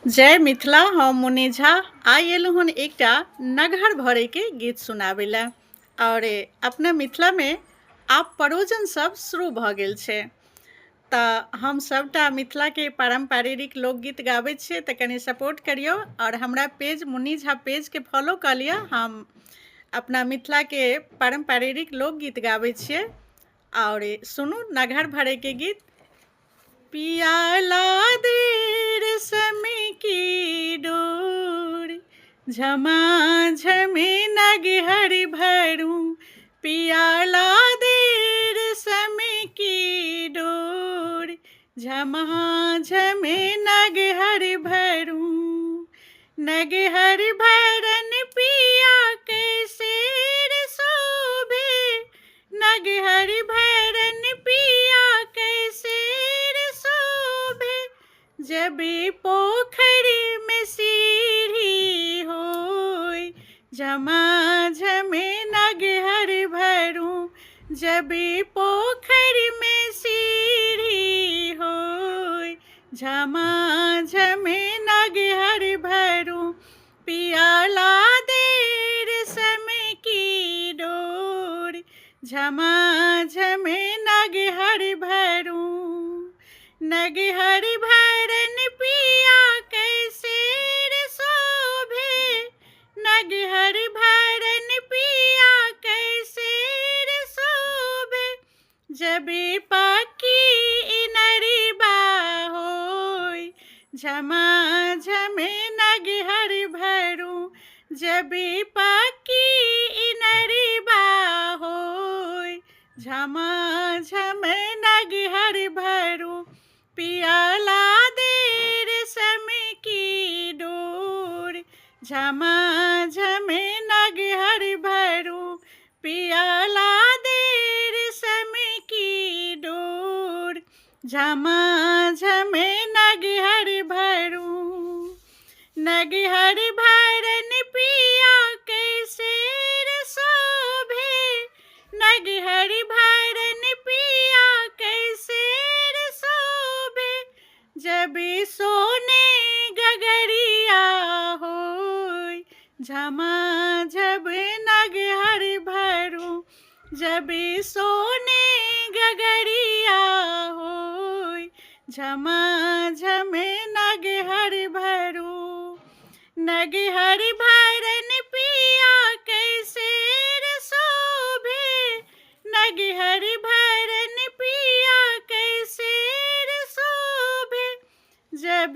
जय मिथिला हम मुनि झा आइ एलहुँ हन एकटा नगहर भरैके गीत सुनाबै लए और अपना मिथिलामे आब परोजन सब शुरू भऽ गेल छै तऽ हम सबटा मिथिलाके पारम्परिक लोकगीत गाबै छियै तऽ कनि सपोर्ट करियौ और हमरा पेज मुनि झा पेजके फॉलो कऽ लिअ। हम अपना मिथिलाके पारम्परिक लोकगीत गाबै छियै और सुनू नगहर भरैके गीत। पियाला दे रेशमी की डोर झमाझमी नगहर भरूं। पियाला दे रेशमी की डोर झमाझमी नगहर भरूं। नगहर भरन पिया के सिर शोभे। नगहर भरन पिया के सिर शोभे। जब पोखरी में सीढ़ी होय झमाझमे नगहर भरूं। जब पोखरी में सीढ़ी होय झमाझमे नगहर भरूं। पियाला दे रेशमी की डोर झमाझमे नगहर भरूं। नगहर भरन पिया के सिर शोभे। नगहर भरन पिया के सिर शोभे। जब पक्की इनरबा होय झमाझमे नगहर भरूं। जब पक्की इनरबा होय झमाझमे नगहर भरूं। पियाला दे रेशमी की डोर झमाझमे नगहर भरूं। पियाला दे रेशमी की डोर झमाझमे नगहर भरूं। नगहर भरन पिया के सिर शोभे। नगहर भरन पिया के सिर शोभे। जब सोने गगरिया होय झमाझम नगहर भरूं। जब सोने गगरिया होय झमाझम नगहर भरूं। नगहर भरन पिया के सिर शोभे। नगहर भरन पिया के सिर शोभे। जब